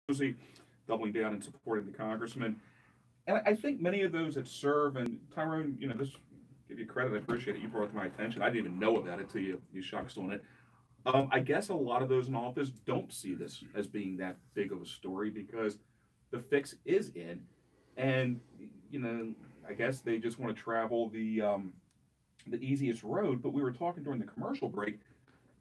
Susie, doubling down and supporting the congressman. And I think many of those that serve, and Tyrone, this give you credit. I appreciate it. You brought it to my attention. I didn't even know about it till you shucks on it. I guess a lot of those in office don't see this as being that big of a story because the fix is in, and you know, I guess they just want to travel the easiest road. But we were talking during the commercial break.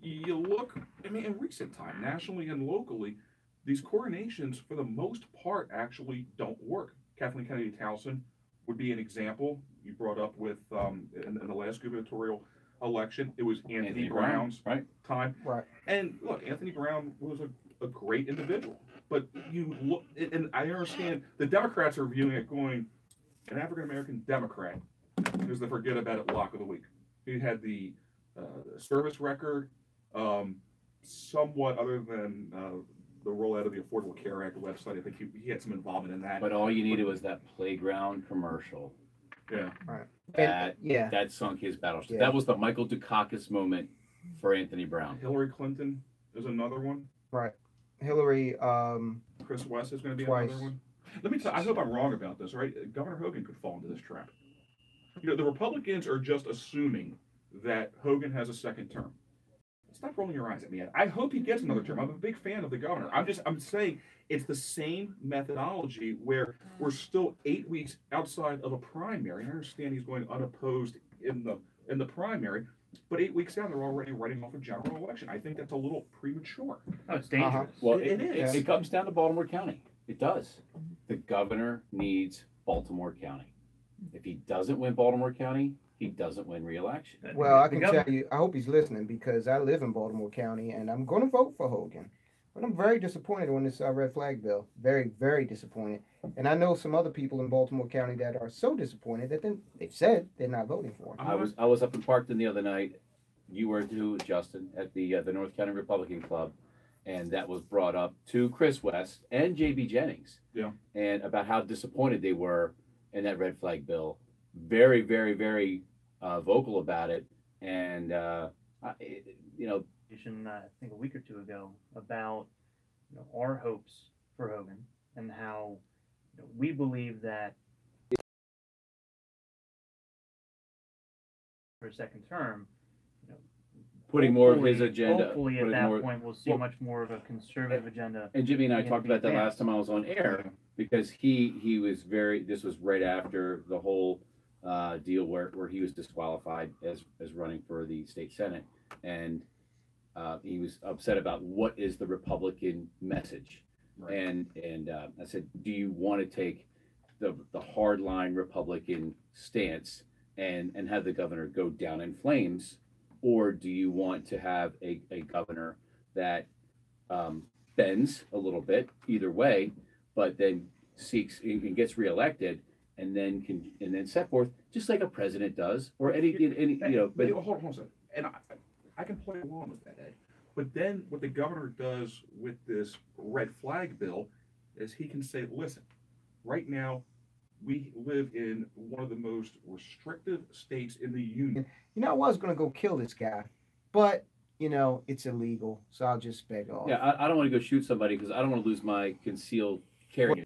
You look, I mean, in recent time, nationally and locally, these coronations, for the most part, actually don't work. Kathleen Kennedy Towson would be an example. You brought up with in the last gubernatorial election, it was Anthony Brown's right time. Right. And look, Anthony Brown was a great individual. But you look, and I understand the Democrats are viewing it going, an African American Democrat is the forget about it lock of the week. He had the service record, somewhat other than the rollout of the Affordable Care Act website. I think he had some involvement in that. But all you needed was that playground commercial. Yeah. Right. That sunk his battleship. Yeah. That was the Michael Dukakis moment for Anthony Brown. Hillary Clinton is another one. Right. Hillary. Chris West is going to be Twice. another one. Let me tell. I hope I'm wrong about this. Right, Governor Hogan could fall into this trap. The Republicans are just assuming that Hogan has a second term. Stop rolling your eyes at me. I hope he gets another term. I'm a big fan of the governor. I'm saying it's the same methodology where we're still 8 weeks outside of a primary. I understand he's going unopposed in the primary, but 8 weeks out, they're already writing off a general election. I think that's a little premature. Oh, it's dangerous. Well, it is. It comes down to Baltimore County. It does. The governor needs Baltimore County. If he doesn't win Baltimore County, he doesn't win re-election. Well, I can tell you, I hope he's listening because I live in Baltimore County and I'm going to vote for Hogan. But I'm very disappointed on this red flag bill. Very, very disappointed. And I know some other people in Baltimore County that are so disappointed that they've said they're not voting for him. I was up in Parkton the other night. You were too, Justin, at the North County Republican Club, and that was brought up to Chris West and J.B. Jennings. Yeah. And about how disappointed they were in that red flag bill. Very, very, very vocal about it, and I think a week or two ago about our hopes for Hogan and how we believe that for a second term, putting more of his agenda. Hopefully, at that point, we'll see much more of a conservative agenda. And Jimmy and I talked about that last time I was on air because he was very. This was right after the whole deal where he was disqualified as running for the state senate, and he was upset about what is the Republican message, right. and I said, do you want to take the hardline Republican stance and have the governor go down in flames, or do you want to have a governor that bends a little bit either way, but then seeks and gets reelected? And then set forth just like a president does, or any. But hold on a second, and I can play along with that, Ed. But then what the governor does with this red flag bill is he can say, listen, right now we live in one of the most restrictive states in the union. I was going to go kill this guy, but it's illegal, so I'll just beg off. Yeah, I don't want to go shoot somebody because I don't want to lose my concealed carry.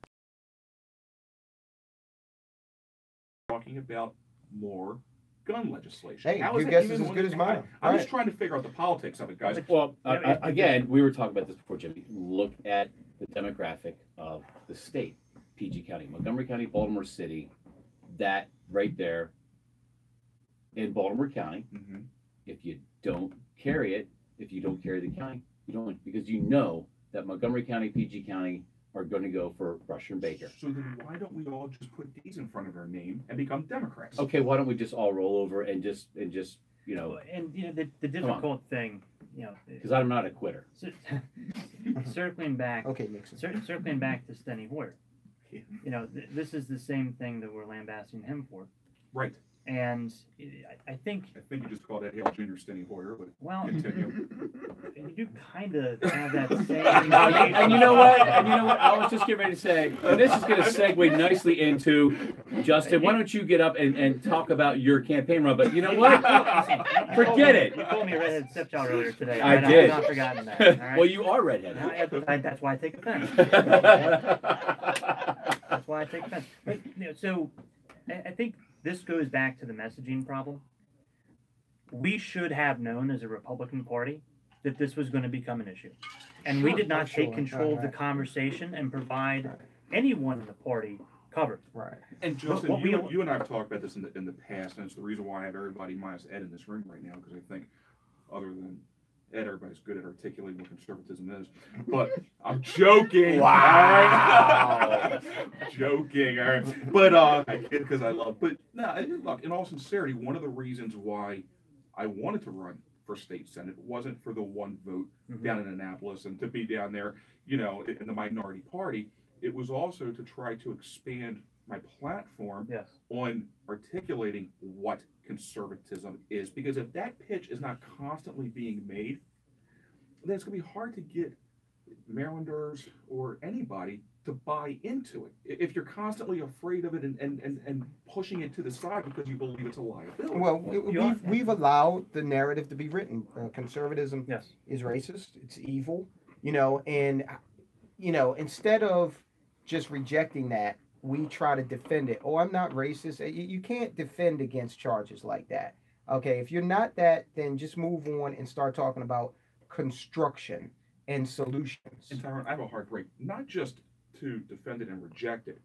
Talking about more gun legislation. Hey, your guess is as good as mine. I'm just trying to figure out the politics of it, guys. Well, again, we were talking about this before, Jimmy. Look at the demographic of the state. PG County, Montgomery County, Baltimore City, that right there in Baltimore County. Mm-hmm. If you don't carry it, if you don't carry the county, you don't, because that Montgomery County, PG County are going to go for Rusher and Baker. So then why don't we all just put these in front of our name and become Democrats? Okay, why don't we just all roll over and just And the difficult thing, because I'm not a quitter. Circling back. Okay, Nixon. Circling back to Steny Hoyer. This is the same thing that we're lambasting him for. Right. And I think, I think you just called Ed Hale Jr. Steny Hoyer, but well, continue. you do kind of have that same. And you know what? I was just getting ready to say, and this is going to segue nicely into Justin. Why don't you get up and talk about your campaign run? But you know what? Forget it. You called me a redheaded stepchild earlier today. I and did. I've not forgotten that. All right? Well, you are redheaded. That's why I take offense. That's why I take offense. But, so I think this goes back to the messaging problem. We should have known as a Republican Party that this was going to become an issue. And we did not take control of the conversation and provide anyone in the party covered. Right. And Justin, you and I have talked about this in the past, and it's the reason why I have everybody minus Ed in this room right now, because I think other than Ed, everybody's good at articulating what conservatism is. But I'm joking. Wow. Joking. All right. But I kid because I love. But no, look. In all sincerity, one of the reasons why I wanted to run for state senate wasn't for the one vote down in Annapolis and to be down there, in the minority party. It was also to try to expand my platform on articulating what conservatism is. Because if that pitch is not constantly being made, then it's going to be hard to get Marylanders or anybody to buy into it. If you're constantly afraid of it and pushing it to the side because you believe it's a liability. Well, we've allowed the narrative to be written. Conservatism is racist. It's evil, and, instead of just rejecting that, we try to defend it. Oh, I'm not racist. You can't defend against charges like that. Okay, if you're not that, then just move on and start talking about construction and solutions. And Tyrone, I have a hard break, not just to defend it and reject it,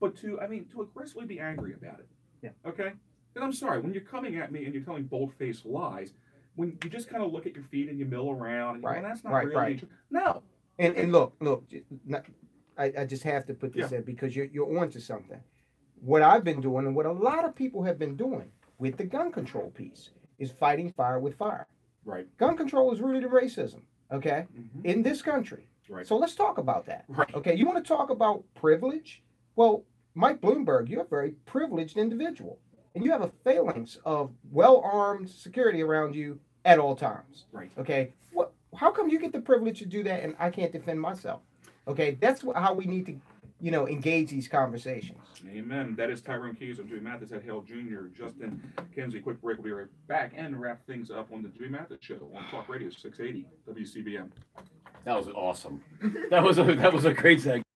but to aggressively be angry about it. Yeah. Okay? And I'm sorry, when you're coming at me and you're telling bold-faced lies, when you just kind of look at your feet and you mill around, and well, that's not really true. No. And look, I just have to put this in because you're onto something. What I've been doing and what a lot of people have been doing with the gun control piece is fighting fire with fire. Right. Gun control is rooted in racism, okay, in this country. Right. So let's talk about that. Right. Okay, you want to talk about privilege? Well, Mike Bloomberg, you're a very privileged individual, and you have a phalanx of well-armed security around you at all times. Right. Okay, how come you get the privilege to do that and I can't defend myself? Okay, that's how we need to, engage these conversations. Amen. That is Tyrone Keys. I'm Jimmy Mathis at Hale Jr. Justin Kinsey. Quick break. We'll be right back and wrap things up on the Jimmy Mathis Show on Talk Radio 680 WCBM. That was awesome. That was a great segment.